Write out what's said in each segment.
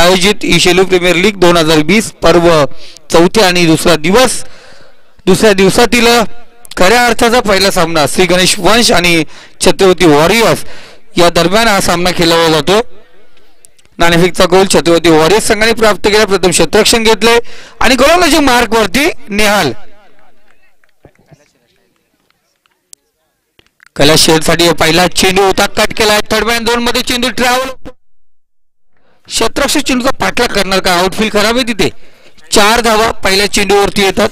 आयोजित ईशेलू premier league 2020 पर्व चौथ्या आणि दुसऱ्या दिवसातील खऱ्या अर्थाचा पहिला सामना श्री गणेश वंश आणि छत्रपती वॉरियर्स या दरम्यान हा सामना खेळला जातो. नाणेफेकचा गोल छत्रपती वॉरियर्स संघाने प्राप्त केला. प्रथम क्षेत्ररक्षण घेतले आणि गोलंदाजी मार्क वरती नेहाल. कैलास शेठसाठी पहिला चेंडू होता, कट केला. थर्ड मॅन झोन मध्ये चेंडू ट्रॅव्हल. क्षेत्ररक्षक चेंडूचा पाठलाग करणार का? आउटफील्ड खराब आहे तिथे. 4 धावा पहिल्या चेंडूवरती येतात.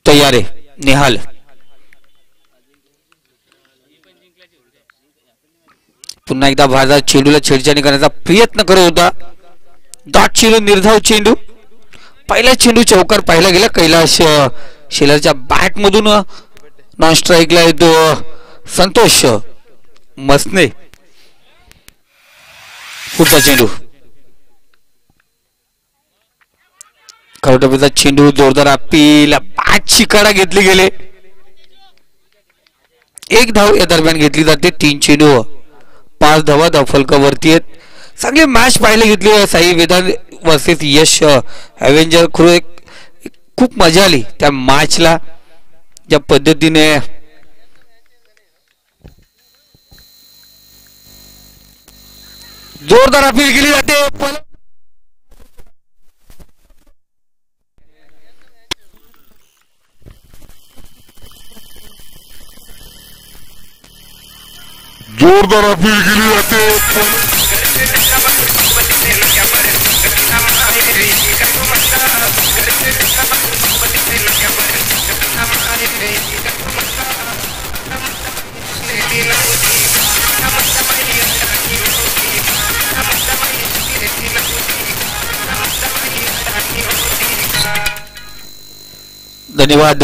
तयार आहे नेहाल. पुन्हा एकदा भारतात चेंडूला छेडछाडी करण्याचा प्रयत्न करत होता. दाट चेंडू, निर्धाव चेंडू. पहिला चेंडू चौकार पाहिला गेला. कैलास शेलारच्या बॅट मधून नॉन स्ट्राईकला येतो संतोष मसने. पुढचा चेंडू, खरोटपीचा चेंडू, जोरदार अपील, बॅट शिकारा घेतली गेले. 1 धाव या दरम्यान घेतली जाते. 3 चेंडू 5 धावा धावफलकावरती आहेत. चांगली मॅच पाहायला घेतली साई वेदांत वर्सेस यश ॲव्हेंजर. खूप मजा आली त्या मॅचला. ज्या पद्धतीने जोरदार अपील केली जाते. जोरदार अपील केली जाते. धन्यवाद.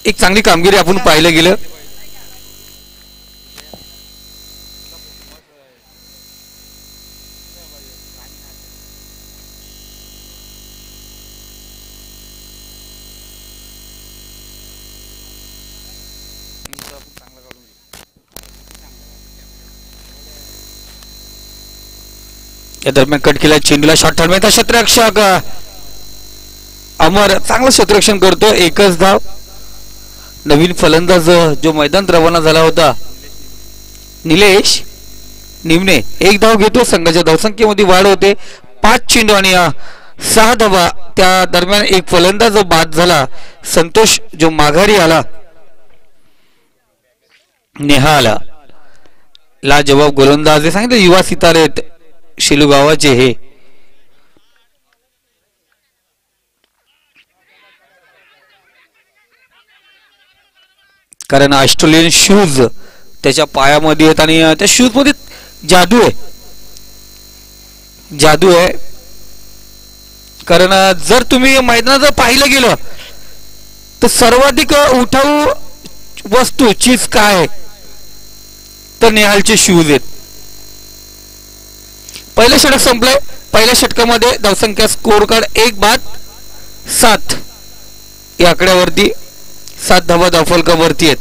एक चांगली कामगिरी आपण पाहिलं गेलं. या दरम्यान कट केला चेंडूला. शॉट ठरवायचा. क्षेत्ररक्षक अमर चांगलं क्षेत्ररक्षण करतो. 1च धाव. नवीन फलंदाज जो मैदान रवाना झाला होता निलेश निमणे 1 धाव घेतो. संघाच्या धावसंख्येमध्ये वाढ होते. 5 चेंडू आणि 6 धावा. त्या दरम्यान एक फलंदाज बाद झाला, संतोष जो माघारी आला. नेहाला लाजवाब गोलंदाज सांगितलं. युवा सितारे आहेत शेलू गावाचे हे. कारण ऑस्ट्रेलियन शूज त्याच्या पायामध्ये आहेत आणि त्या शूज मध्ये जादू आहे. कारण जर तुम्ही मैदानात पाहिलं गेलं तर सर्वाधिक उठाऊ वस्तू चीज काय तर नेहालचे शूज आहेत. पहिलं षटक संपलंय. पहिल्या षटकामध्ये धावसंख्या स्कोर कार्ड 1-7 या आकड्यावरती 7 धावा धावफलकावरती आहेत.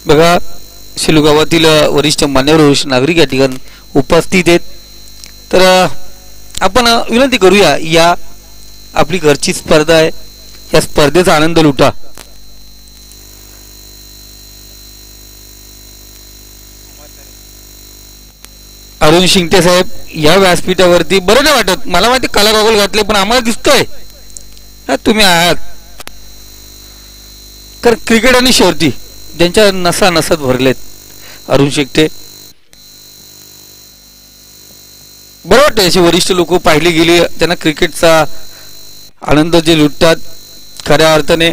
बघा शेलू गावातील वरिष्ठ मान्यवर नागरिक या ठिकाणी उपस्थित आहेत. तर आपण विनंती करूया, या आपली घरची स्पर्धा आहे, या स्पर्धेचा आनंद लुटा. अरुण शिंगटे साहेब या व्यासपीठावरती बरं नाही वाटत. मला माहिती काला गॉगल घातले पण आम्हाला दिसतोय तुम्ही आहात. कारण क्रिकेट आणि शर्ती ज्यांच्या नसा नसात भरलेत अरुण शिंगटे. बरं वाटतं अशी वरिष्ठ लोक पाहिली गेली, त्यांना क्रिकेटचा आनंद जे लुटतात खऱ्या अर्थाने.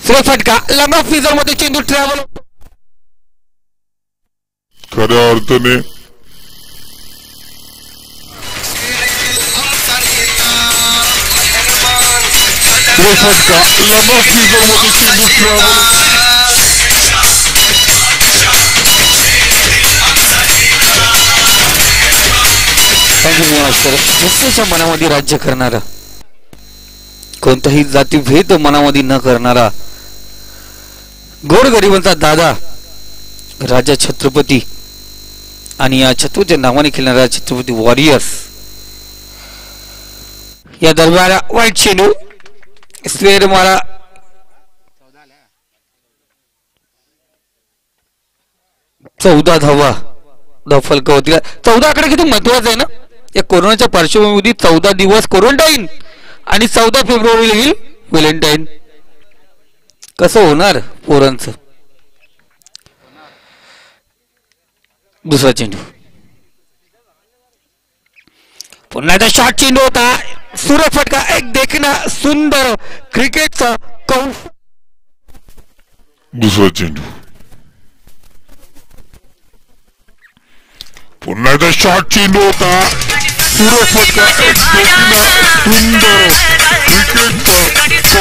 सुरेख फटका लंबा फ्रीजर मध्ये चेंडू ट्रॅव्हल खऱ्या अर्थाने फटका लंबा फ्रीजर मध्ये चेंडू ट्रॅव्हल जनतेच्या मनामध्ये राज्य करणारा कोणताही जातीभेद मनामध्ये न करणारा गोरगरिबांचा दादा राजा छत्रपती आणि या छत्रपती नावाने खेळणारा छत्रपती वॉरियर्स या दरम्यान वाईट चेंडू स्क्वेअर मारा चौदा धावा धावफलक होती 14 आकडे किती महत्वाचा आहे ना या कोरोनाच्या पार्श्वभूमीमध्ये 14 दिवस क्वारंटाईन आणि 14 फेब्रुवारीला येईल व्हॅलेंटाईन कसं होणार पोरांचं दुसरा चेंडू पुन्हा एकदा शॉर्ट चेंडू होता सुरेख फटका एक देखना सुंदर क्रिकेटचा दुसरा चेंडू पुन्हा एकदा शॉर्ट चेंडू होता सुरेख फटका एक देखना सुंदर क्रिकेटचा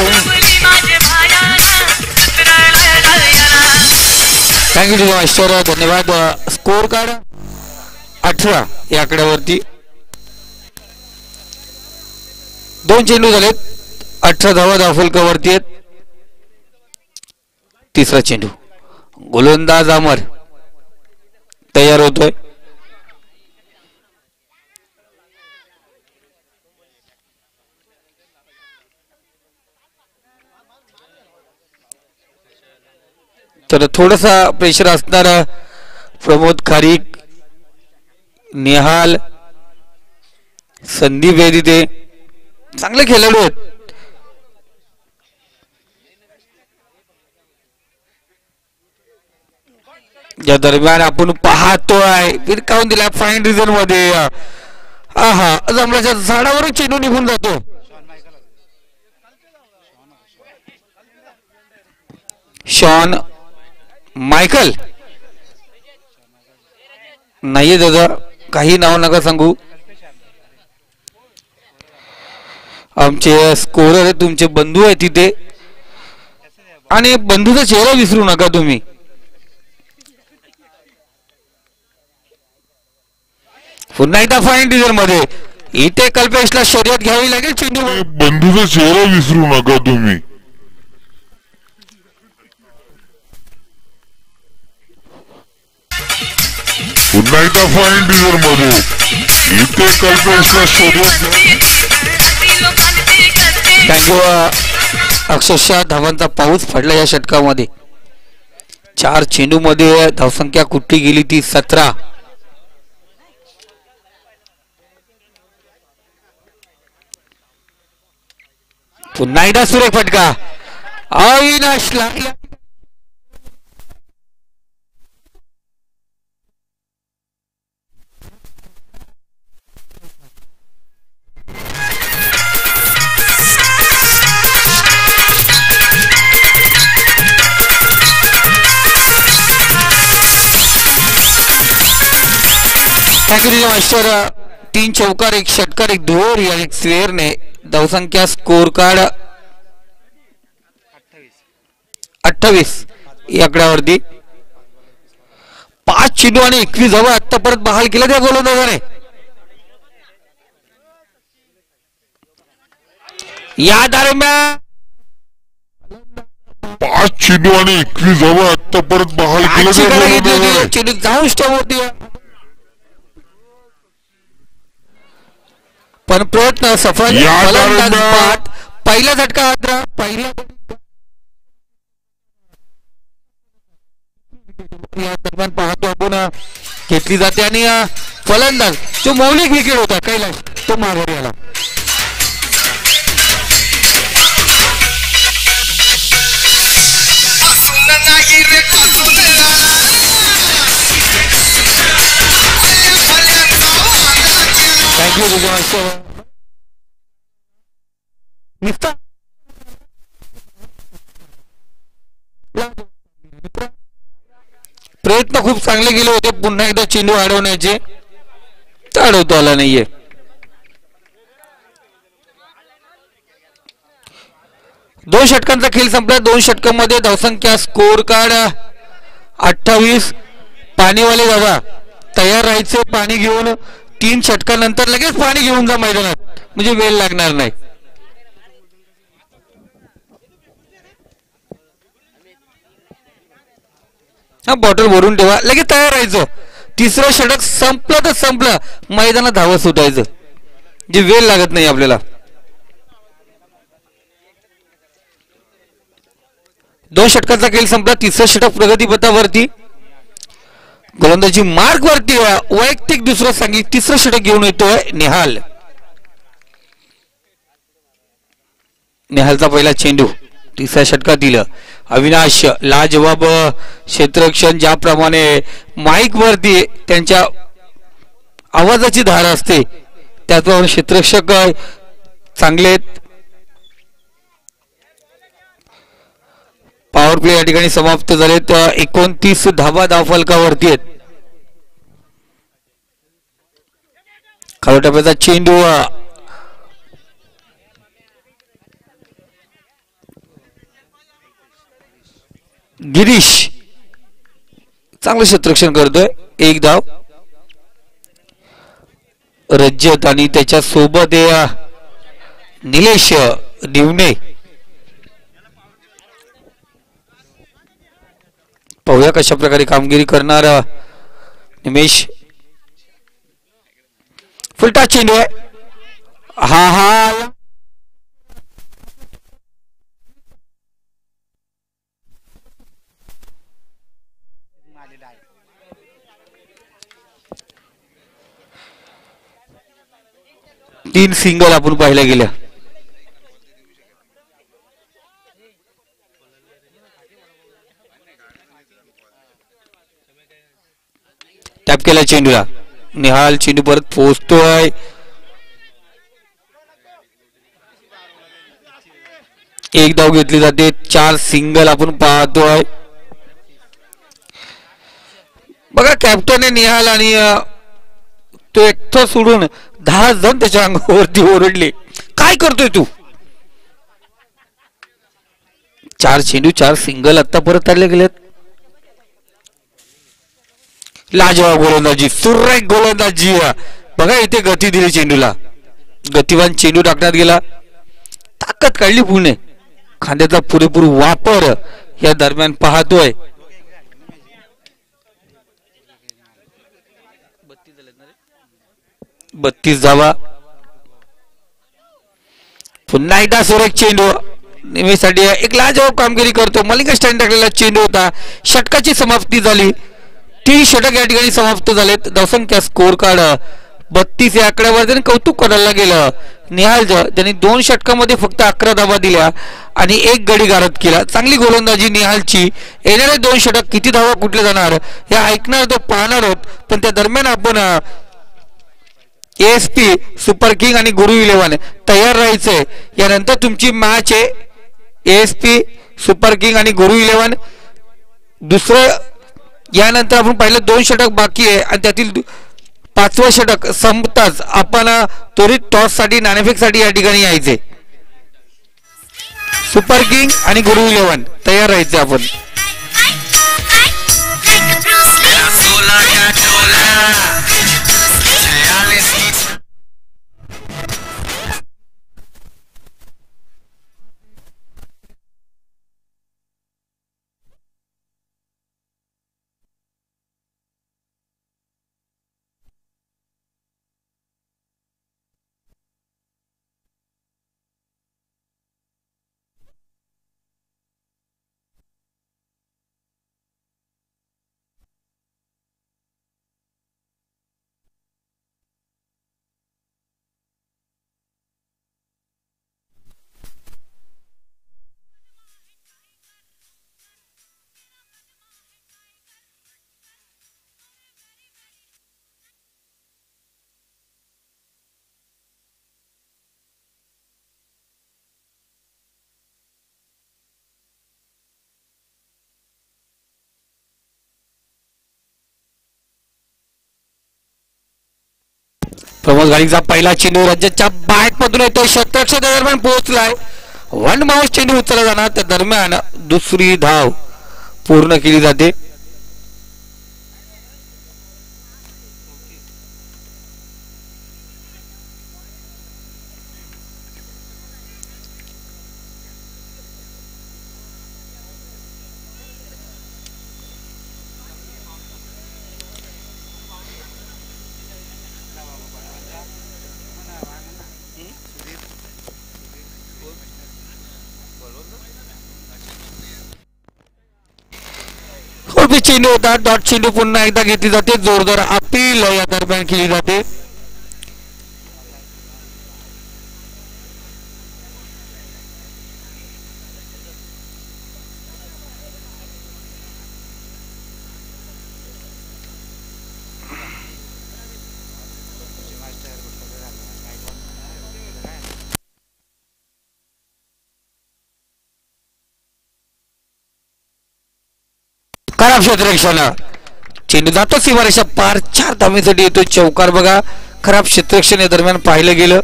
थँक्यू टू मास्टर धन्यवाद स्कोर कार्ड 18 या आकड्यावरती 2 चेंडू झालेत 18 धावा धावफलकावरती आहेत तिसरा चेंडू गोलंदाज अमर तयार होतोय तर थोडासा प्रेशर असणार प्रमोद खारीक नेहाल संदीप वेदिते चांगले खेळाडू आहेत या दरम्यान आपण पाहतोय विरकावून दिला फाईन रिझन मध्ये आहा जमल्याच्या झाडावर चेंडू निघून जातो शॉन मायकल नाहीये दादा काही नाव नका सांगू आमचे स्कोरर आहे तुमचे बंधू आहे तिथे आणि बंधूचा चेहरा विसरू नका तुम्ही पुन्हा एकदा फाईन डिझर मध्ये इथे कल्पेशला शर्यत घ्यावी लागेल चेंडू बंधूचा चेहरा विसरू नका तुम्ही पुन्हा एकदा फाईन डिझर मध्ये इथे कल्पेशला शर्यत थँक्यू अक्षरशः धावांचा पाऊस पडला या षटकामध्ये 4 चेंडू मध्ये धावसंख्या कुठली गेली ती 17 पुन्हा एकदा सुरेख फटका अविनाशला मास्टर 3 चौकार 1 षटकार 1 दोर या 1 स्क्वेअर ने धावसंख्या स्कोर कार्ड 28 या आकड्यावरती 5 चेंडू आणि 21 धावा आता परत बहाल केल्या त्या गोलंदाजाने या दरम्यान 5 चेंडू आणि 21 धावा आता परत बहाल केल्या चेंडू जाऊन स्टॉप होती पण प्रयत्न सफल पहिला झटका आद्रा पहिला दरम्यान पाहतो आपण घेतली जाते आणि फलंदाज जो मौलिक विकेट होता कैलाश तो माघारी आला थँक्यू प्रयत्न खूप चांगले केले होते पुन्हा एकदा चेंडू अडवण्याचे, तर अडवता आला नाहीये. दोन षटकांचा खेळ संपला. 2 षटकांमध्ये धावसंख्या स्कोर कार्ड 28. पाणीवाले दादा तयार राहायचे पाणी घेऊन. 3 षटकानंतर लगेच पाणी घेऊन जा मैदानात, म्हणजे वेळ लागणार नाही. हा बॉटल भरून ठेवा, लगेच तयार राहायचं. तिसरं षटक संपलं तर संपलं, मैदानात धावत सुटायचं, जे वेळ लागत नाही आपल्याला. 2 षटकांचा खेळ संपला. तिसरं षटक प्रगतीपथावरती, गोलंदाजी मार्क वरती. वैयक्तिक दुसरं सांगित तिसरं षटक घेऊन येतोय निहाल. निहालचा पहिला चेंडू तिसऱ्या षटकातील. अविनाश लाजवाब क्षेत्ररक्षण, ज्याप्रमाणे माईक वरती त्यांच्या आवाजाची धार असते त्याचप्रमाणे क्षेत्ररक्षक चांगले. पॉवर प्ले या ठिकाणी समाप्त झालेत. 29 धावा धावफलकावरती आहेत. खाली टप्प्याचा चेंडू गिरीश चांगलं क्षेत्ररक्षण करतोय. 1 धाव. रजत आणि त्याच्या सोबत निलेश दिवणे. पाहूया कशा प्रकारे कामगिरी करणार निमेश. फुलटा चेंडू आहे. हा 3 सिंगल आपण पाहिल्या गेल्या. टॅप केला चेंडूला. निहाल चेंडू परत पोहोचतोय. एक धाव घेतली जाते. 4 सिंगल आपण पाहतोय. बघा कॅप्टन आहे निहाल आणि तो एकटा सोडून 10 जण त्याच्या अंगावरती ओरडले, काय करतोय तू. 4 चेंडू 4 सिंगल आता परत आले गेलेत. लाजवाब गोलंदाजी, सुरेख गोलंदाजी. बघा इथे गती दिली चेंडूला. गतिवान चेंडू टाकण्यात गेला. ताकद काढली पुणे. खांद्याचा पुरेपूर वापर या दरम्यान पाहतोय. 32 धावा. पुन्हा एकदा सुरेख चेंडू निमेषसाठी एक लाजवाब कामगिरी करतो. मलिंगा स्टँड टाकलेला चेंडू होता. षटकाची समाप्ती झाली. 3 षटक या ठिकाणी समाप्त झालेत. धावसंख्या स्कोर कार्ड 32 या आकड्यावर कौतुक करायला गेलं निहालचं. त्यांनी 2 षटकामध्ये फक्त 11 धावा दिल्या आणि 1 गडी गारद केला. चांगली गोलंदाजी निहालची. येणारे 2 षटक किती धावा कुठले जाणार हे ऐकणार तो पाहणार आहोत. पण त्या दरम्यान आपण ASP सुपर किंग आणि गुरु 11 तयार राहायचंय. यानंतर तुमची मॅच आहे ASP सुपर किंग आणि गुरु 11. दुसरं यानंतर आपण पाहिलं 2 षटक बाकी आहे आणि त्यातील 5वं षटक संपताच आपण त्वरित टॉस साठी नाणेफेक साठी या ठिकाणी यायचे. सुपर किंग आणि गुरु 11 तयार राहायचे आपण. प्रमोद गाडीचा पहिला चेंडू राज्याच्या बॅट मधून येतो, शतरक्षक दरम्यान पोहोचलाय. वन बाउंस चेंडू उचलला जाणार, त्या दरम्यान दुसरी धाव पूर्ण केली जाते. चेंडू होता, डॉट चेंडू पुन्हा एकदा घेतली जाते. जोरदार अपील या दरम्यान केली जाते. खराब क्षेत्ररक्षण, चेंडू जातो सीमारेषा पार, 4 धावेसाठी येतो चौकार. बघा खराब क्षेत्ररक्षण या दरम्यान पाहिलं गेलं.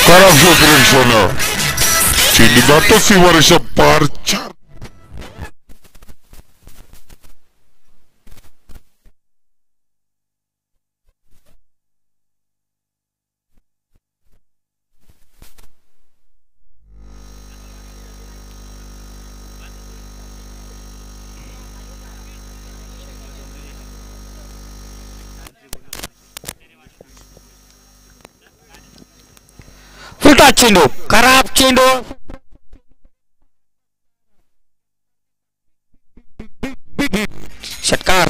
खराब क्षेत्ररक्षण, चेंडू जातो सीमारेषा पार, 4. फुलटा चेंडू, खराब चेंडू, षटकार.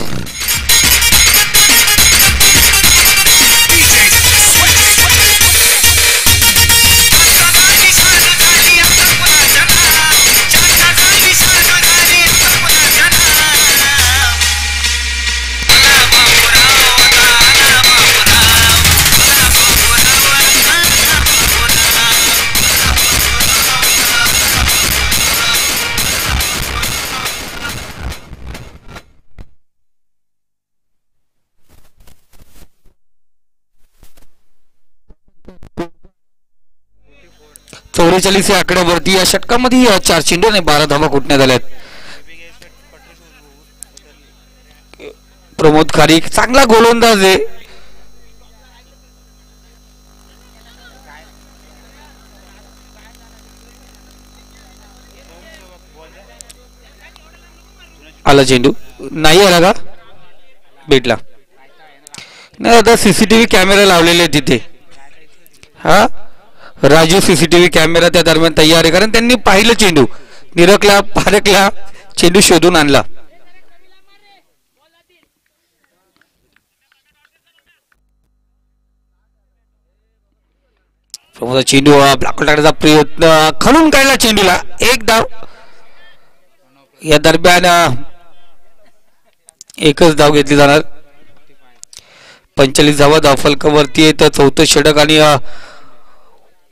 चौवेचाळीस या आकड्यावरती या षटकामध्ये 4 चेंडू आणि 12 धावा कुटण्यात आल्यात. प्रमोद खारीक चांगला गोलंदाज आहे. आला चेंडू, नाही आला का, भेटला नाही. आता सीसीटीव्ही कॅमेरा लावलेले आहेत तिथे. हा राजू सीसीटीव्ही कॅमेरा त्या दरम्यान तयार आहे, कारण त्यांनी पाहिलं चेंडू, निरखला, पारखला, चेंडू शोधून आणला. चेंडू ब्लॉक टाकण्याचा प्रयत्न, खालून काढला चेंडूला, 1 धाव. या दरम्यान एकच धाव घेतली जाणार. 45 धावा धावफलकावरती येत. चौथं षटक आणि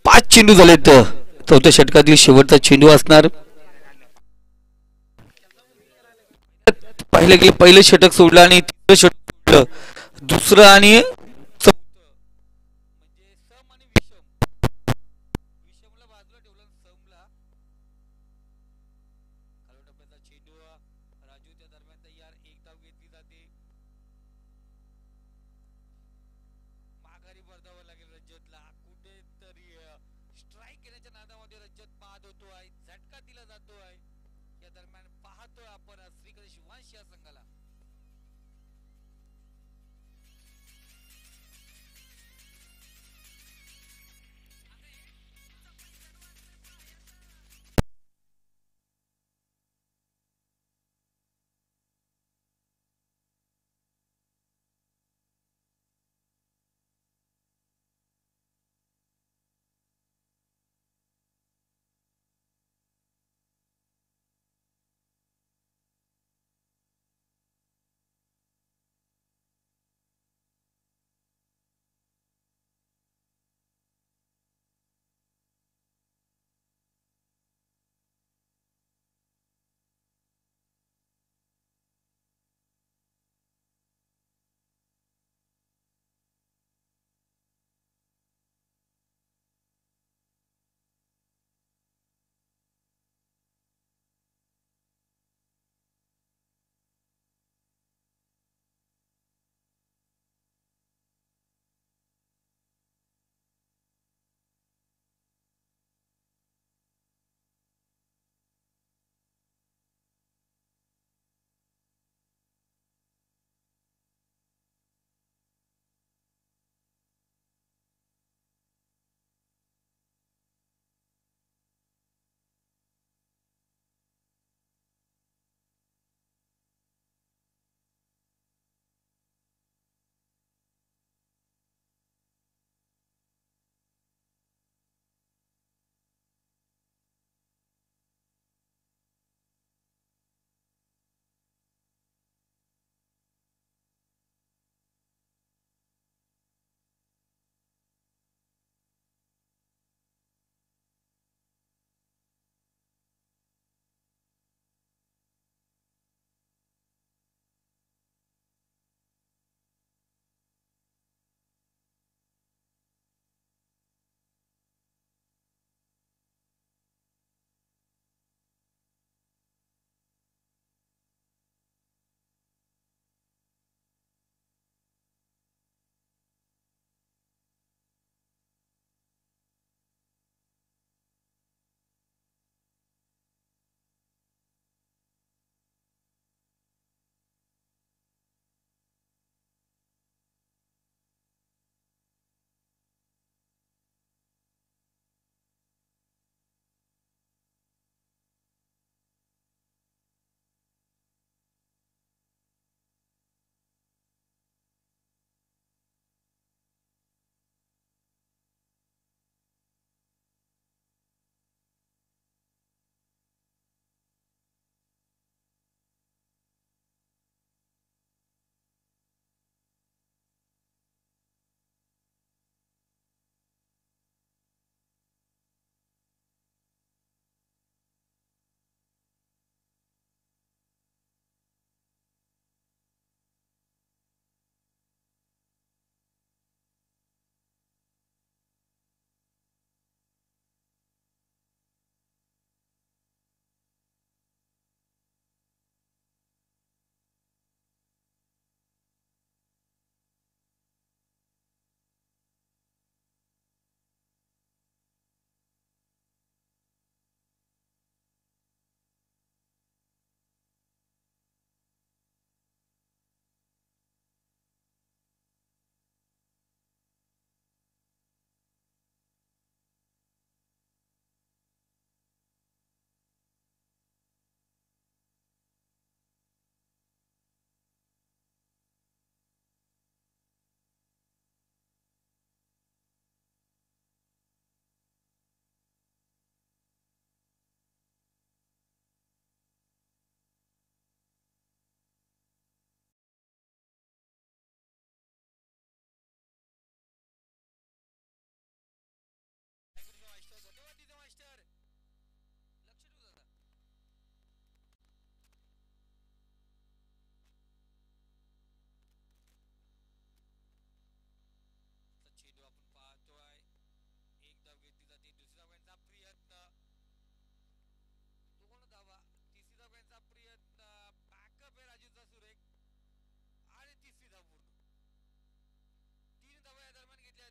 5 चेंडू झालेत. चौथ्या षटकातील शेवटचा चेंडू असणार. पहिलं षटक सोडलं आणि तिसरं षटक सोडलं, दुसरं आणि झटका दिला जातोय. या दरम्यान पाहतोय आपण श्री गणेश वंश या संघाला.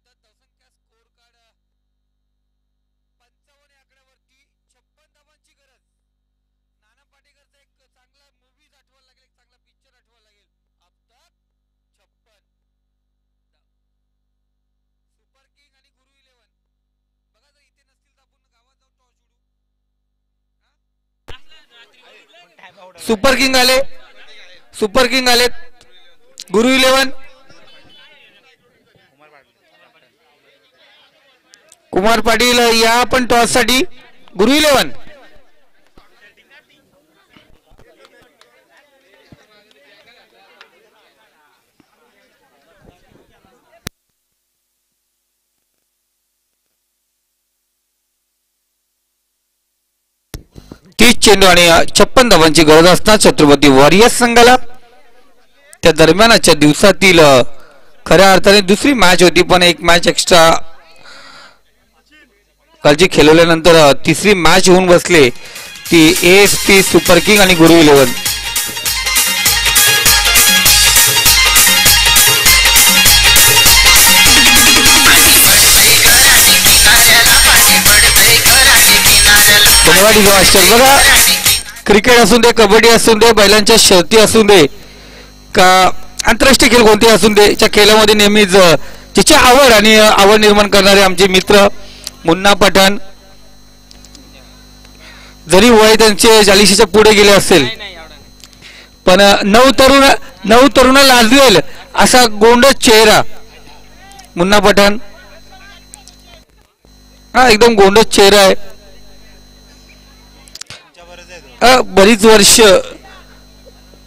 आता धावसंख्या स्कोर कार्ड 55 आकड्यावरती 56 धावांची गरज. नाना पाटेकरचा एक चांगला मूवीज आठवायला लागेल, एक चांगला पिक्चर आठवायला लागेल. अब तक 56. सुपर किंग आणि गुरु 11 बघा, जर इथे नसतील तर आपण गावात जाऊन टॉस उडू. सुपर किंग आले, सुपर किंग आले. गुरु 11, कुमार पाटील या पण टॉस साठी. गुरु 11 30 चेंडू आणि 56 धावांची गरज असणार छत्रपती वॉरियर्स संघाला. त्या दरम्यानच्या दिवसातील खऱ्या अर्थाने दुसरी मॅच होती, पण एक मॅच एक्स्ट्रा कालची खेळवल्यानंतर तिसरी मॅच होऊन बसले ती ASP सुपर किंग आणि गुरु 11. बघा, क्रिकेट असून दे, कबड्डी असून दे, बैलांच्या शर्ती असून दे का आंतरराष्ट्रीय खेळ कोणते असून दे, त्या खेळामध्ये नेहमीच ज्याची आवड आणि आवड निर्माण करणारे आमचे मित्र मुन्ना पठाण, जरी वय त्यांचे 40च्या पुढे गेले असेल पण नऊ तरुण लाजवेल असा गोंडस चेहरा मुन्ना पठाण. हा एकदम गोंडस चेहरा आहे.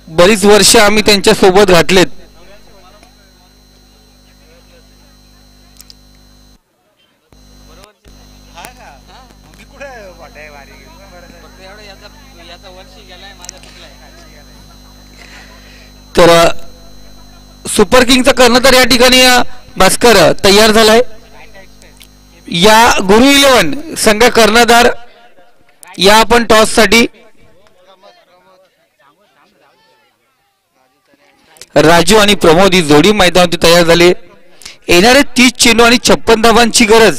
बरीच वर्ष आम्ही त्यांच्या सोबत घातलेत. तर सुपर किंगचा कर्णधार या ठिकाणी भास्कर तयार झालाय. या गुरु 11 संघ कर्णधार या आपण टॉस साठी. राजू आणि प्रमोद ही जोडी मैदानावरती तयार झाली. येणारे 30 चेंडू आणि 56 धावांची गरज.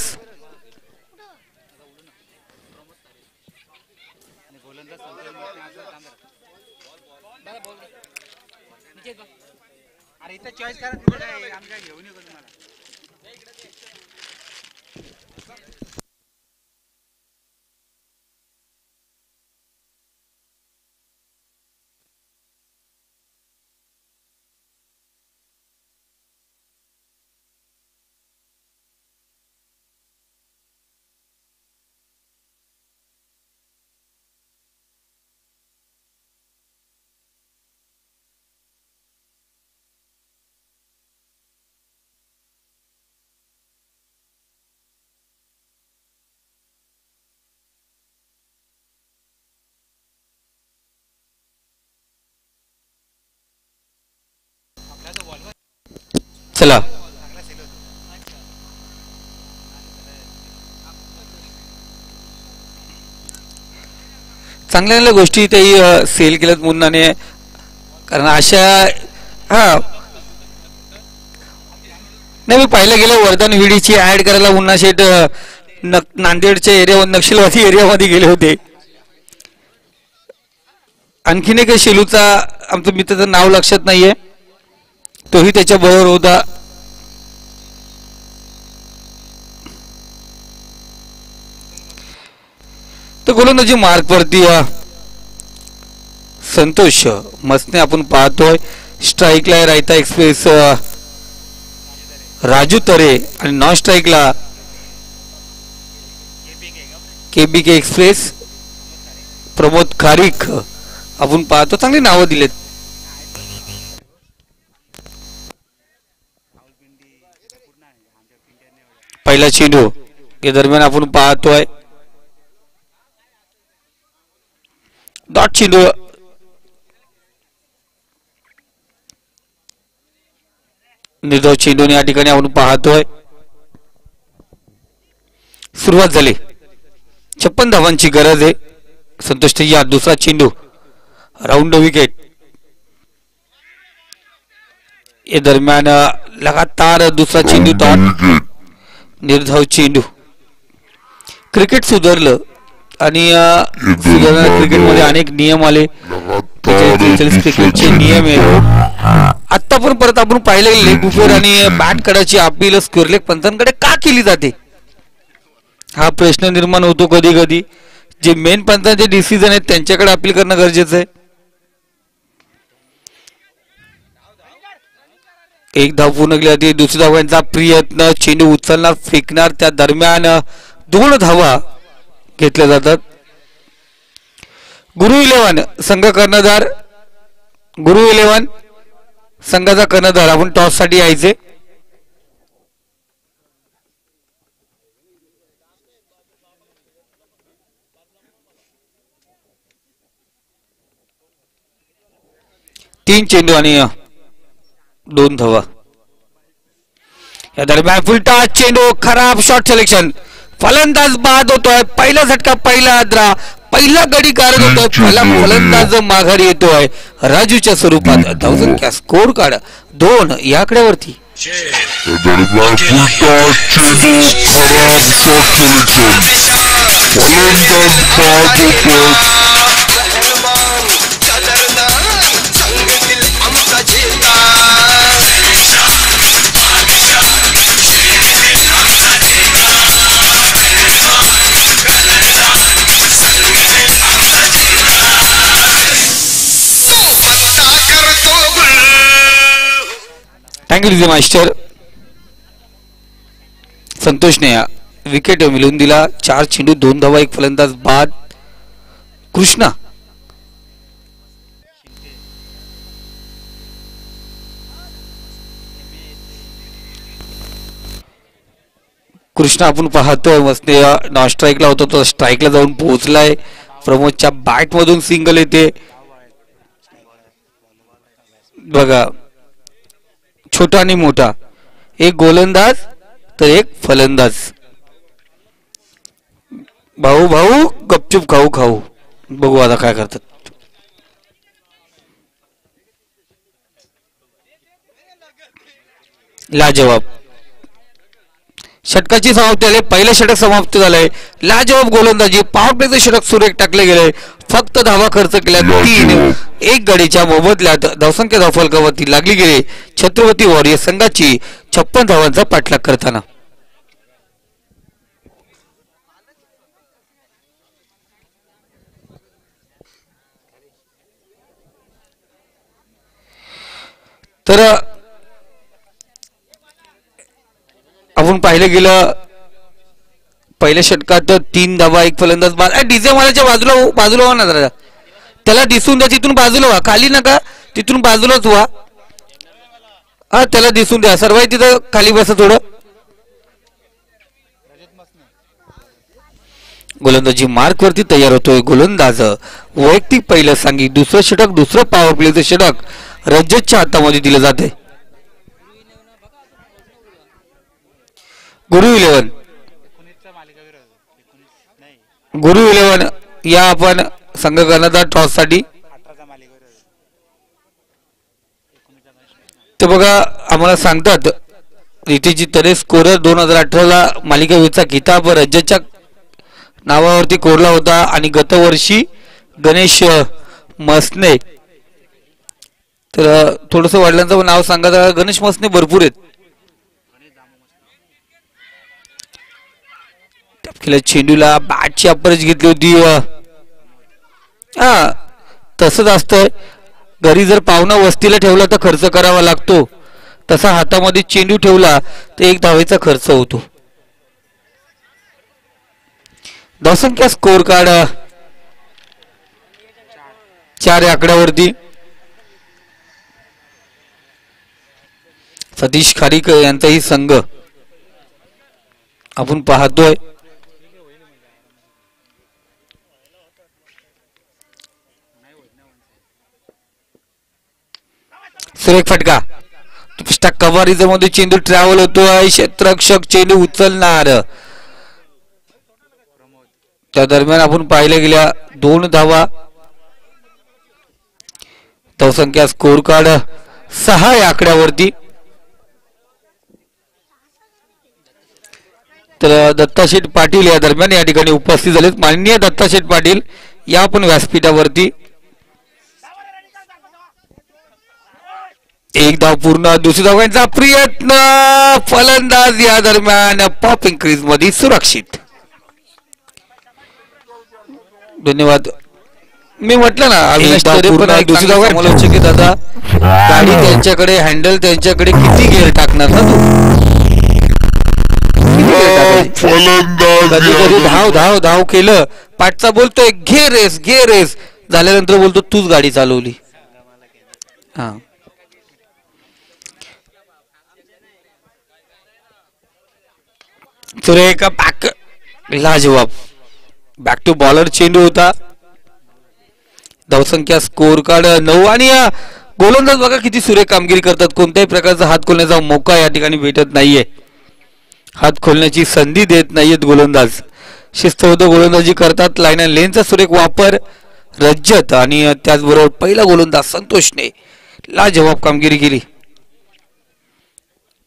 चला चांगल्या गोष्टी ते सेल केल्यात मुन्नाने, कारण अशा नाही मी पाहिलं गेलं वर्धन व्हिडीची ऍड करायला मुन्ना शेठ नांदेडच्या एरिया नक्षलवादी एरियामध्ये गेले होते. आणखीन एक शेलूचा आमचं मित्राचं नाव लक्षात नाहीये, तोही त्याच्या बरोबर होता. तर गोलंदाजी मार्क वरती संतोष मसने आपण पाहतोय. स्ट्राईकला रायता एक्सप्रेस राजू तरे आणि नॉन स्ट्राईकला KBK एक्सप्रेस प्रमोद खारीक आपण पाहतो. चांगली नावं दिलेत. पहिला चेंडू या दरम्यान आपण पाहतोय डॉट चेंडू. निर्धाव चेंडू या ठिकाणी आपण पाहतोय. सुरुवात झाली. 56 धावांची गरज आहे. संतोष या दुसरा चेंडू राऊंड विकेट. या दरम्यान लगातार दुसरा चेंडू डॉट. निर्धाव चेंडू. क्रिकेट सुधारलं आणि सुधारणा क्रिकेटमध्ये अनेक नियम आले. क्रिकेटचे नियम आहेत. आता पण परत आपण पाहिलं लेग बुफर आणि बॅट कडाची अपील स्क्वेअर लेग पंचांकडे का केली जाते हा प्रश्न निर्माण होतो कधी कधी. जे मेन पंचांचे डिसिजन आहेत त्यांच्याकडे अपील करणं गरजेचं आहे. एक धाव पूर्ण केली जाते. दुसऱ्या धावांचा प्रयत्न चेंडू उचलणार फेकणार त्या दरम्यान 2 धावा घेतल्या जातात. गुरु 11 संघ कर्णधार. गुरु 11 संघाचा कर्णधार. आपण टॉस साठी यायचे. तीन चेंडू आणि 2 धावा. या दरम्यान फुलटा चेंडू खराब शॉट सिलेक्शन. फलंदाज बाद होतोय. पहिला झटका पहिला आद्रा पहिला गडी काढत होतोय. फलंदाज माघारी येतोय राजूच्या स्वरूपात. धावसंख्या स्कोर कार्ड 2 या आकड्यावरती. Thank you master. संतोषने या विकेट मिळवून दिला. 4 चेंडू 2 धावा 1 फलंदाज बाद. कृष्णा आपण पाहतोय मस्ते नॉन स्ट्राईकला होता तो स्ट्राईकला जाऊन पोहोचलाय. प्रमोदच्या बॅट मधून सिंगल येते बघा. छोटा आणि मोठा एक गोलंदाज तर एक फलंदाज. भाऊ भाऊ गपचूप खाऊ खाऊ. बघू आता काय करतात. लाजवाब षटकाची समाप्ती झाली. पहिलं षटक समाप्त झालंय. लाजवाब गोलंदाजी. पॉवर प्लेचं षटक सुरेख टाकले गेले. फक्त धावा खर्च केल्या 3. 1 गडीच्या मोबदल्यात धावसंख्या धावफलकावरती लागली गेली. छत्रपती वॉरियर्स संघाची 56 धावांचा पाठलाग करताना. तर आपण पाहिलं गेलं पहिल्या षटकात 3 धावा 1 फलंदाज बाद. डीजे मालाच्या बाजूला व्हा ना जरा. त्याला दिसून द्या. तिथून बाजूला व्हा. खाली नका तिथून बाजूलाच व्हा. हा त्याला दिसून द्या. सर्व तिथं खाली बसा थोडं. गोलंदाजी मार्क वरती तयार होतोय. गोलंदाज वैयक्तिक पहिलं सांगी. दुसरं षटक दुसरं पॉवर प्लेचं षटक रजतच्या हातामध्ये दिलं जाते. गुरु 11 या आपण संघ कर्णधार टॉस साठी. तर बघा आम्हाला सांगतात रितेशजी तरे स्कोरर 2018 मालिकावीरचा किताब रजतच्या नावावरती कोरला होता आणि गतवर्षी गणेश मसने. तर थोडस वडिलांचं नाव सांगा. गणेश मसने भरपूर आहेत. चेंडूला बॅटची अपरच घेतली होती. हा तसंच असतंय. घरी जर पाहुणा वस्तीला ठेवला तर खर्च करावा लागतो. तसा हातामध्ये चेंडू ठेवला तर 1 धावेचा खर्च होतो. धावसंख्या स्कोर कार्ड 4 या आकड्यावरती. सतीश खारीक यांचाही संघ आपण पाहतोय. सुरेख फटका. कव्हरीज मध्ये चेंडू ट्रॅव्हल होतोय. क्षेत्ररक्षक चेंडू उचलणार. त्या दरम्यान आपण पाहिल्या गेल्या 2 धावा. धावसंख्या स्कोर कार्ड 6 या आकड्यावरती. तर दत्ताशेठ पाटील या दरम्यान या ठिकाणी उपस्थित झालेत. माननीय दत्ताशेठ पाटील या पण व्यासपीठावरती. एक धाव पूर्ण. दुसरी धावांचा प्रयत्न. फलंदाज या दरम्यान पॉपिंग क्रीज मध्ये सुरक्षित. धन्यवाद. मी म्हटलं ना अविनाश तरे पण दुसरी धाव समालोचक दादा गाडी त्यांच्याकडे हँडल त्यांच्याकडे किती गेअर टाकणार ना तू. कधी कधी धाव धाव धाव केलं पाठचा बोलतोय घे रेस झाल्यानंतर बोलतो तूच गाडी चालवली. हा सुरेख बॅक लाजवाब बॅक टू बॉलर चेंडू होता. धावसंख्या स्कोर कार्ड 9 आणि गोलंदाज बघा किती सुरेख कामगिरी करतात. कोणत्याही प्रकारचा हात खोलण्याचा मौका या ठिकाणी भेटत नाहीये. हात खोलण्याची संधी देत नाहीयेत गोलंदाज. शिस्तबद्ध गोलंदाजी करतात. लाईन अँड लेनचा सुरेख वापर रज्जत आणि त्याचबरोबर पहिला गोलंदाज संतोषने लाजवाब कामगिरी केली.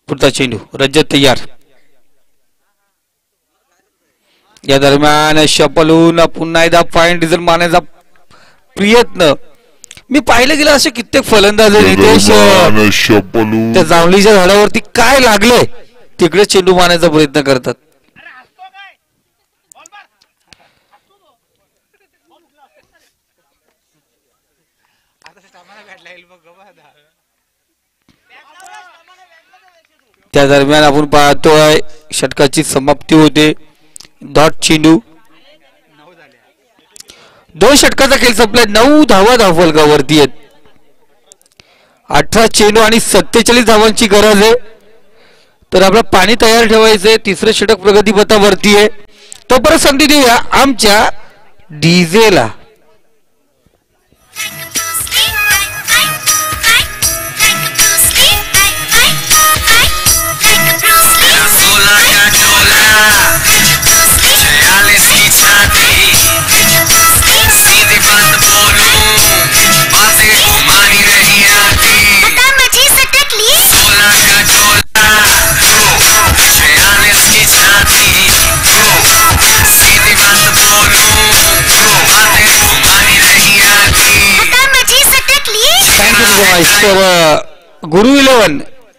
पुढचा चेंडू रज्जत तयार. या दरम्यान शपलून पुन्हा एकदा पॉइंट डिझल मारण्याचा प्रयत्न. मी पाहिलं गेलं असे कित्येक फलंदाज नितेश त्या जांभळीच्या झाडावरती काय लागले तिकडे चेंडू मारण्याचा प्रयत्न करतात. त्या दरम्यान आपण पाहतोय षटकाची समाप्ती होते. डॉट चेंडू. 2 षटकाचा खेळ संपला. 9 धावा धावफलकावरती आहेत. 18 चेंडू आणि 47 धावांची गरज आहे. तर आपलं पाणी तयार ठेवायचंय. तिसरं षटक प्रगतीपथावरती आहे. तोपर्यंत संधी देऊया आमच्या डीजेला.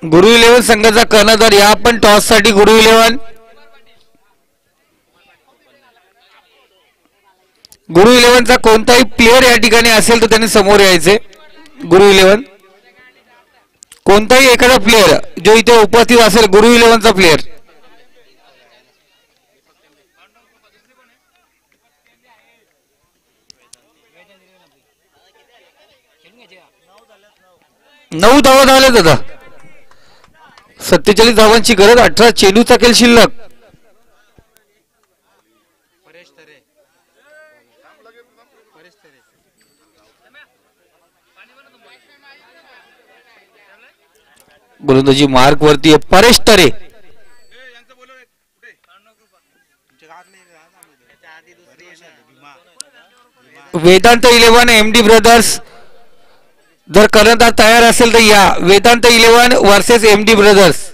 गुरु 11 संघाचा कर्णधार या पण टॉस साठी गुरु 11 चा कोणताही प्लेअर या ठिकाणी असेल तर त्यांनी समोर यायचे. गुरु 11 कोणताही एखादा प्लेअर जो इथे उपस्थित असेल गुरु 11 चा प्लेअर. नऊ धावा धावल्या दादा. 47 धावांची गरज. 18 चेंडूचा खेळ शिल्लक. गोलंदाजी मार्क वरती आहे परेश तरे. वेदांत 11 एमडी ब्रदर्स जर कर्णधार तयार असेल तर या. Vedant 11 versus MD brothers.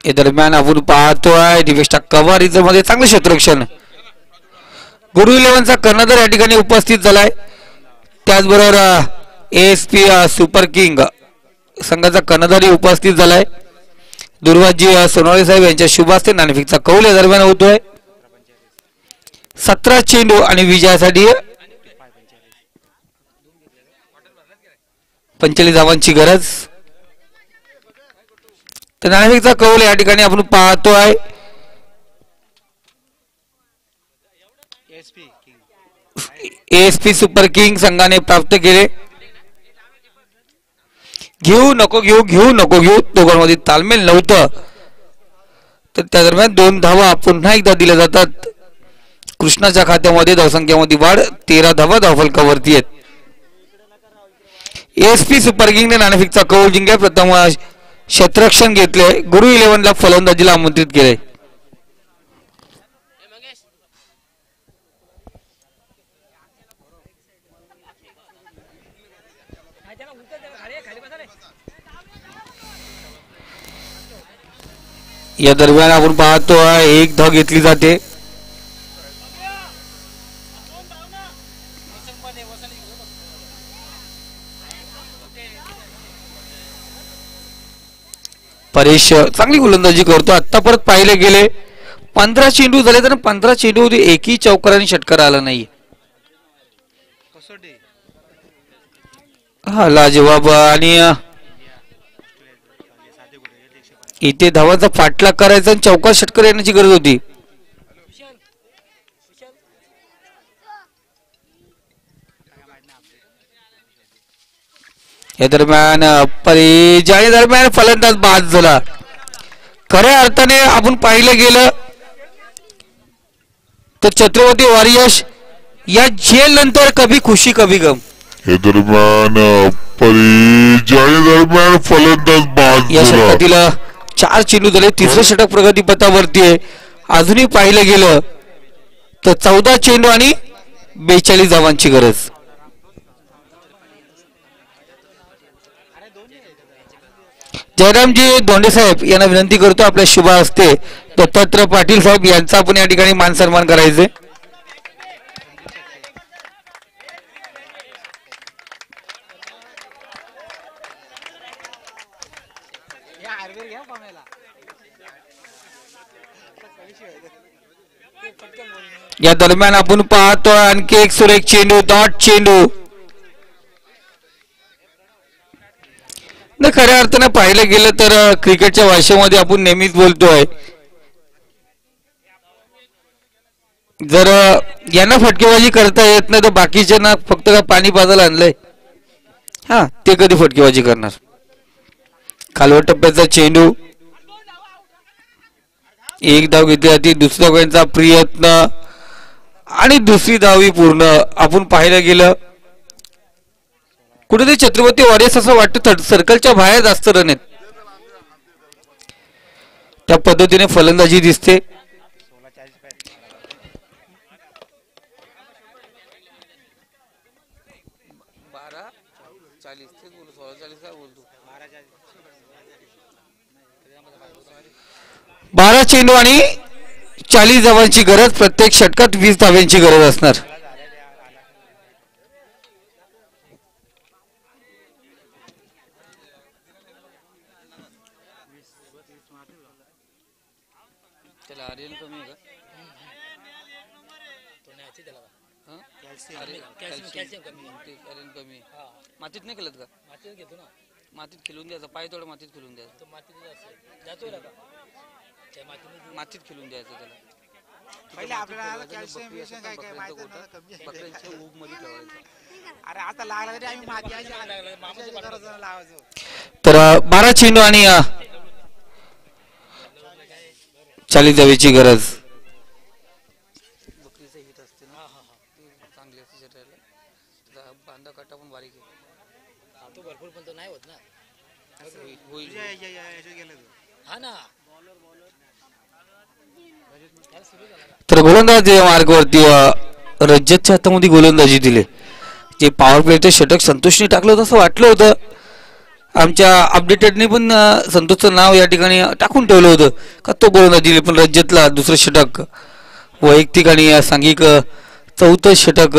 या दरम्यान आपण पाहतोय दिवेशच्या कव्हरेज मध्ये चांगलं क्षेत्ररक्षण. गुरु 11 चा कर्णधार या ठिकाणी उपस्थित झालाय. त्याचबरोबर एएसपी सुपर किंग संघाचा कर्णधारही उपस्थित झालाय. दुर्वाजी सोनवणे साहेब यांच्या शुभ हस्ते नाणेफेकचा कौल या दरम्यान होतोय. 17 चेंडू आणि विजयासाठी 45 धावांची गरज. तर नाणेफेकचा कौल या ठिकाणी आपण पाहतोय. एएसपी सुपर किंग संघाने प्राप्त केले. घेऊ नको घेऊ दोघांमध्ये तालमेल नव्हतं. तर त्या दरम्यान 2 धावा पुन्हा एकदा दिल्या जातात. कृष्णाच्या खात्यामध्ये धावसंख्येमध्ये वाढ. 13 धावा धावफलकावरती आहेत. एसपी सुपर किंगने नाणेफेकचा कौल जिंकला. प्रथम क्षेत्ररक्षण घेतले. गुरु 11ला फलंदाजीला आमंत्रित केले. या दरम्यान आपण पाहतो एक धाव घेतली जाते. परेश चांगली गोलंदाजी करतो. आता परत पाहिले गेले 15 चेंडू झाले तर 15 चेंडू एकही चौकार आणि षटकार आला नाही. हा लाजवाब. आणि इथे धावांचा पाठलाग करायचा आणि चौकार षटकार येण्याची गरज होती. या दरम्यान परेजाने दरम्यान फलंदाज बाद झाला. खऱ्या अर्थाने आपण पाहिलं गेलं तर छत्रपती वॉरियर्स या जेल नंतर कभी खुशी कभी गम. हे दरम्यान परेजाने दरम्यान फलंदाज बाद या झाला. षटकातील 4 चेंडू झाले. तिसरं षटक प्रगतीपथावरती आहे. अजूनही पाहिलं गेलं तर 14 चेंडू आणि 42 धावांची गरज. जयरामजी धोंडे साहेब यांना विनंती करतो आपल्या शुभ हस्ते दत्तात्रय पाटील साहेब यांचा आपण या ठिकाणी मान सन्मान करायचे. या दरम्यान आपण पाहतो आणखी एक सुरेख चेंडू. डॉट चेंडू. न खऱ्या अर्थानं पाहिलं गेलं तर क्रिकेटच्या भाषेमध्ये आपण नेहमीच बोलतोय जर यांना फटकेबाजी करता येत नाही तर बाकीच्यांना फक्त का पाणी पाजायला आणलंय. हा ते कधी फटकेबाजी करणार. खालवट टप्प्याचा चेंडू. एक धाव घेतली जाते. दुसऱ्या धावांचा प्रयत्न आणि दुसरी धावी पूर्ण. आपण पाहिलं गेलं कुठेतरी छत्रपती वॉरियर्स असं वाटतं सर्कलच्या बाहेर जास्त रन आहेत. त्या पद्धतीने फलंदाजी दिसते. बारा चेंडू आणि 40 धावांची गरज. प्रत्येक षटकात 20 धावांची गरज असणार. मातीत नाही खेळत का? मातीत घेतो ना. मातीत खेळून द्यायचा. पाय थोडं मातीत खेळून द्यायचं. मातीत खेळून द्यायचं त्याला. पहिले आपल्याला कॅल्शियम विषय काय काय माहिती नव्हतं. बकऱ्यांच्या ऊब मध्ये ठेवायचं. अरे आता लागला तरी आम्ही माती लावायचो. तर 12 चेंडू आणि 40 धावेची गरज. बकरीचं हिट असते ना. चांगली असते शरीराला. बांधा काटा पण बारीक आहे. तो भरपूर पण तो नाही होत ना. होईल. हा ना. तर गोलंदाज मार्गावरती रजतच्या हातामध्ये गोलंदाजी दिली. जे पॉवर प्लेचं षटक संतोषने टाकलं होतं असं वाटलं होतं. आमच्या अपडेटेडने पण संतोषचं नाव या ठिकाणी टाकून ठेवलं होतं का तो गोलंदाजी दिली. पण रजतला दुसरं षटक वैयक्तिक आणि सांघिक 4थं षटक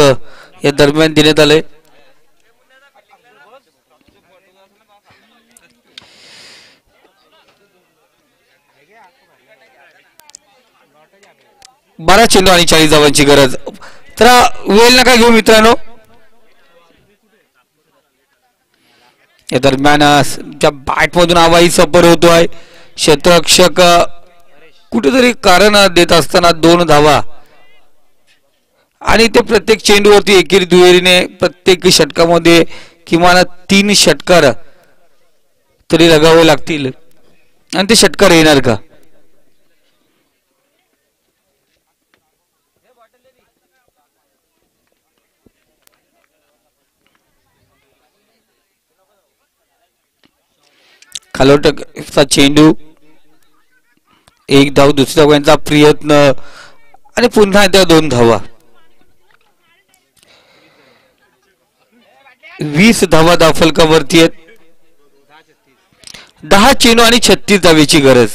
या दरम्यान देण्यात आलंय. बारा चेंडू आणि 40 धावांची गरज. तर वेळ नका घेऊ मित्रांनो. या दरम्यान त्या बॅट मधून आवाही सफर होतोय. क्षेत्ररक्षक कुठेतरी कारण देत असताना 2 धावा आणि ते प्रत्येक चेंडूवरती एकेरी दुहेरीने प्रत्येक षटकामध्ये किमान 3 षटकार तरी लगावे लागतील. आणि ते षटकार येणार का? खालोटचा चेंडू, एक धाव दुसऱ्या धावांचा प्रयत्न आणि पुन्हा एकदा 2 धावा. 20 धावा धावफलकावरती आहेत. 10 चेंडू आणि 36 धावेची गरज.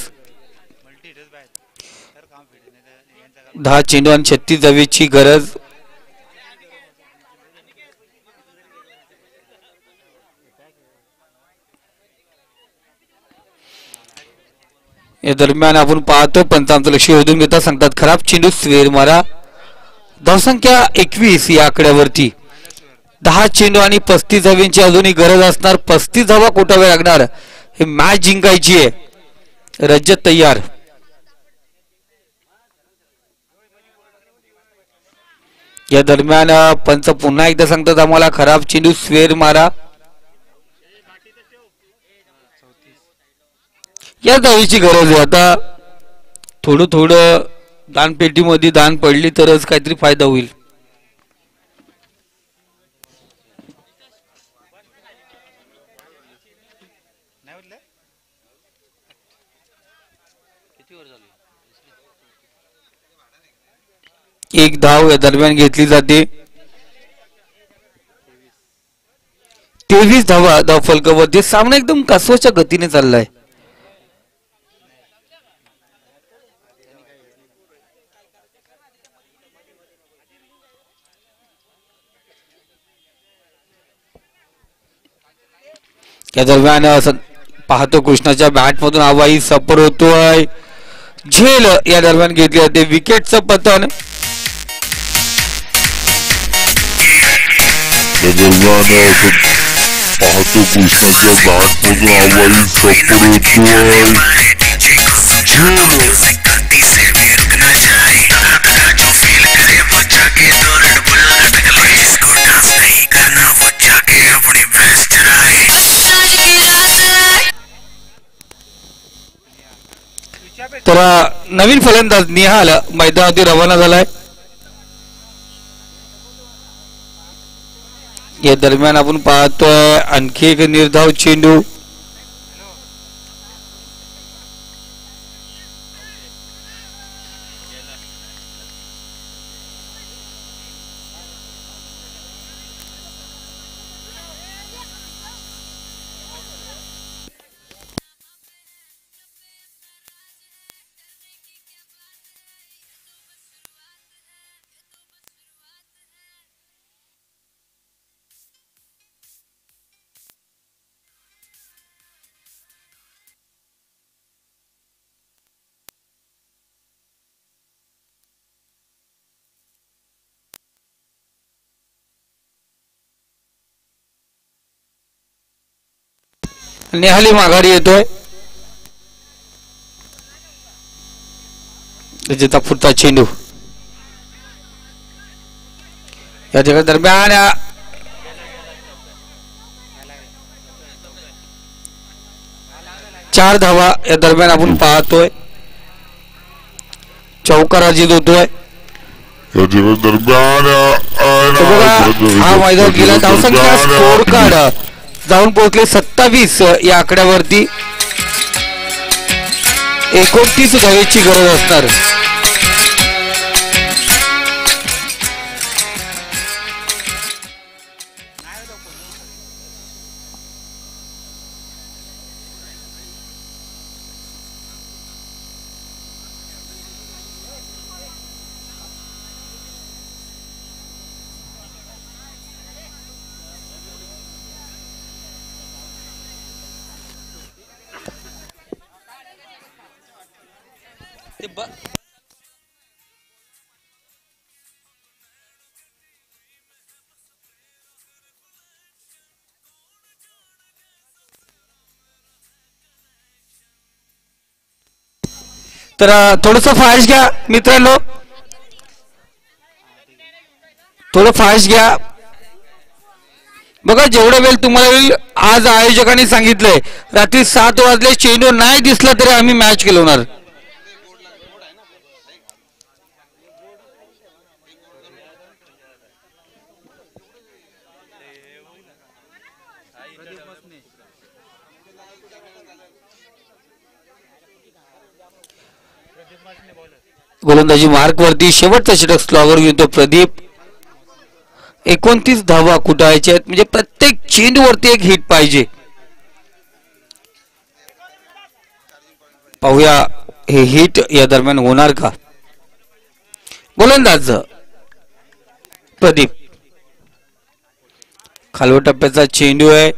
10 चेंडू आणि 36 धावेची गरज. या दरम्यान आपण पाहतो पंचांचं लक्ष ओढून घेता सांगतात खराब चेंडू स्वेर मारा. धावसंख्या 21 या आकड्यावरती. 10 चेंडू आणि 35 धावांची अजूनही गरज असणार. 35 धावा कोटाव्या लागणार. हे मॅच जिंकायची आहे. रजत तयार. या दरम्यान पंच पुन्हा एकदा सांगतात आम्हाला खराब चेंडू स्वेर मारा. या धावेची गरज आहे. आता थोडं थोडं दानपेटीमध्ये दान पडली तरच काहीतरी फायदा होईल. एक धाव या दरम्यान घेतली जाते. 23 धावा धावफलकावरती. सामना एकदम कासवाच्या गतीने चाललाय. या दरम्यान पाहतो कृष्णाच्या बॅट मधून हवाई सपर होतोय. झेल या दरम्यान घेतली जाते. विकेटचं पतन. पाहतो कृष्णाच्या बॅट मधून हवाई सपर होतोय. तर नवीन फलंदाज निहाल मैदानावरती रवाना झालाय. या दरम्यान आपण पाहतोय आणखी एक निर्धाव चेंडू. नेहाली माघारी येतोय. त्याचा पुढचा चेंडू या जगा दरम्यान 4 धावा या दरम्यान आपण पाहतोय. चौकाराजीत होतोय. दरम्यान हा मैदान गेला. धावसंख्या स्कोर कार्ड जाऊन पोहोचले 27 या आकड्यावरती. 29 धावेची गरज असणार. तर थोडस फास्ट घ्या मित्रांनो. थोडं फास्ट घ्या. बघा जेवढा वेळ तुम्हाला होईल. आज आयोजकांनी सांगितलंय रात्री 7 वाजले चेंडू नाही दिसला तरी आम्ही मॅच खेळवणार. गोलंदाजी मार्क वरती शेवटचा षटक स्लॉगर घेऊन तो प्रदीप. 29 धावा कुटायचे आहेत, म्हणजे प्रत्येक चेंडूवरती एक हिट पाहिजे. पाहूया हे हिट या दरम्यान होणार का. गोलंदाज प्रदीप. खालव टप्प्याचा चेंडू आहे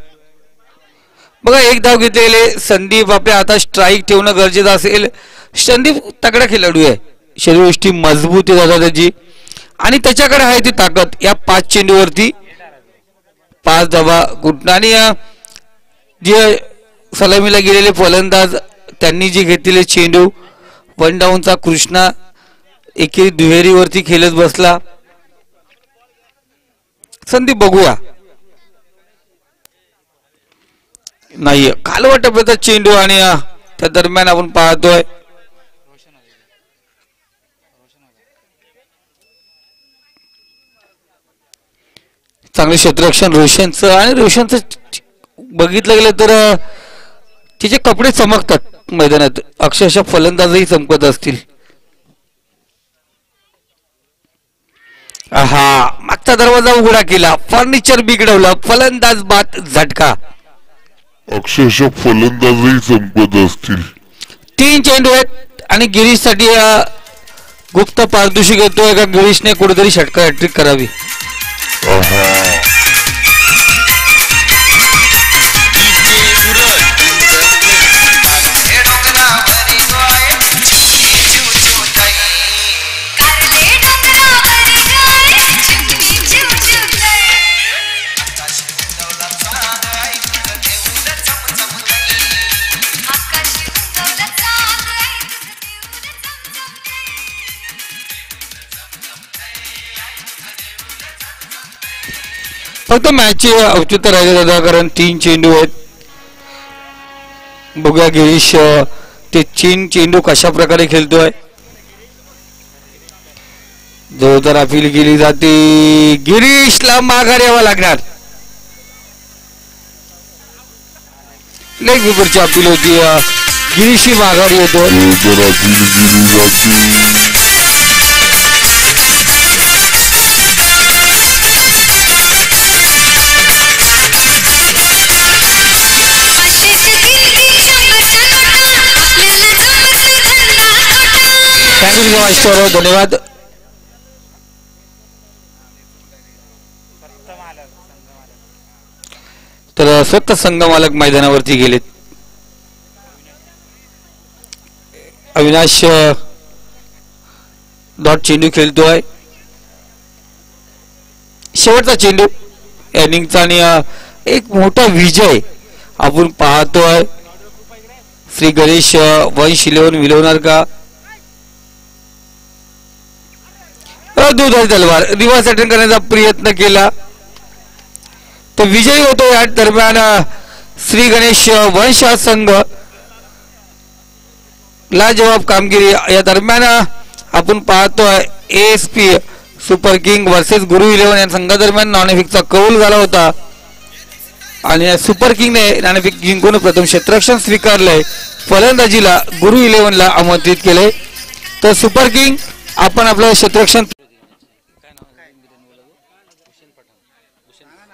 बघा. एक धाव घेतलेले संदीप आपल्या आता स्ट्राईक ठेवणं गरजेचं असेल. संदीप तगडा खेळाडू आहे, शरीरयष्टी मजबूत आहे दादा त्याची, आणि त्याच्याकडे आहे ती ताकद. या 5 चेंडूवरती 5 धावा कुठं. आणि जे सलामीला गेलेले फलंदाज त्यांनी जे घेतलेले चेंडू, 1 डाऊनचा कृष्णा एकेरी दुहेरीवरती खेळत बसला. संदीप बघूया. नाही, कालवा टप्प्याचा चेंडू आणि त्या दरम्यान आपण पाहतोय चांगले क्षेत्ररक्षण रोशनचं. आणि रोशनचं बघितलं गेलं तर तिचे कपडे चमकतात मैदानात, अक्षरशः फलंदाजही चमकत असतील. हा मागचा दरवाजा उघडा केला, फर्निचर बिघडवलं, फलंदाज बाद झटका. अक्षरशः फलंदाजही चमकत असतील. 3 चेंडू आहेत आणि गिरीश साठी गुप्त पारितोषिक येतोय का गिरीशने कुठेतरी षटकार हॅट्रिक करावी. फक्त मॅचचे औचित्य राहिले दादा, कारण 3 चेंडू आहेत. बघूया गिरीश ते 3 चेंडू कशा प्रकारे खेळतोय. जोरदार अपील केली जाते, गिरीशला माघार यावं लागणार. लेग विकेटची अपील होती, गिरीशही माघार येतो. धन्यवाद. तर स्वतः संघ मालक मैदानावरती गेलेत. अविनाश डॉट चेंडू खेळतोय, शेवटचा चेंडू इनिंगचा, आणि एक मोठा विजय आपण पाहतोय. श्री गणेश वंश विलवणार का. दुधारी तलवार रिव्हर्स अटेंड करण्याचा प्रयत्न केला, तो विजयी होतो. या दरम्यान श्री गणेश वंश संघ लाजवाब कामगिरी. या दरम्यान आपण पाहतोय ASP सुपर किंग वर्सेस गुरु 11 या संघादरम्यान नाणेफेकचा कौल झाला होता, आणि सुपर किंगने नाणेफेक जिंकून प्रथम क्षेत्ररक्षण स्वीकारलंय. फलंदाजीला गुरु 11ला आमंत्रित केले. तर सुपर किंग आपण आपलं क्षेत्ररक्षण.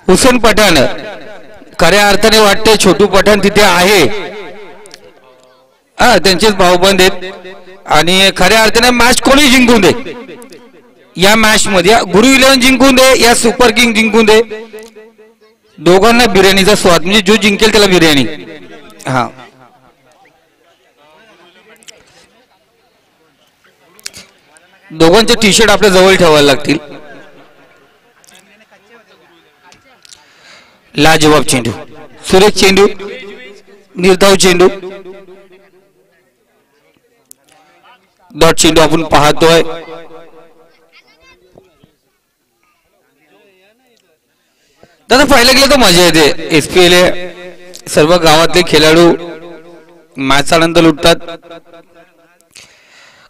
हुसेन पठाण खऱ्या अर्थाने वाटते छोटू पठाण तिथे आहे, त्यांचेच भाऊबंद आहेत, आणि खऱ्या अर्थाने मॅच कोणी जिंकून दे, या मॅच मध्ये गुरु 11 जिंकून दे या सुपर किंग जिंकून दे, दोघांना बिर्याणीचा स्वाद, म्हणजे जो जिंकेल त्याला बिर्याणी. हा दोघांचे टी शर्ट आपल्या जवळ ठेवायला लागतील. लाजवाब चेंडू, सुरेख चेंडू, निर्धाव चेंडू, डॉट चेंडू आपण पाहतोय. दादा पाहिलं गेलं तर मजा येते. SPL सर्व गावातले खेळाडू मॅच आनंद लुटतात.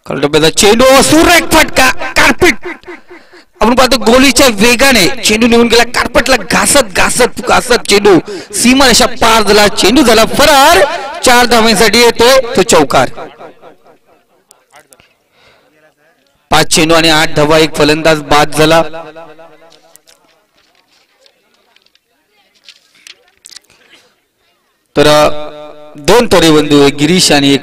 कलटप्प्याचा चेंडू, सुरेख फटका, कार्पेट. आपण पाहतो गोलीच्या वेगाने चेंडू निघून गेला, कार्पेटला घासत घासत घासत चेंडू सीमारेषा पार झाला, चेंडू झाला फरार. 4 धावांसाठी येतोय तो चौकार. चेंडू आणि 8 धावा, एक फलंदाज बाद झाला. तर 2 तडेबंधू, एक गिरीश आणि एक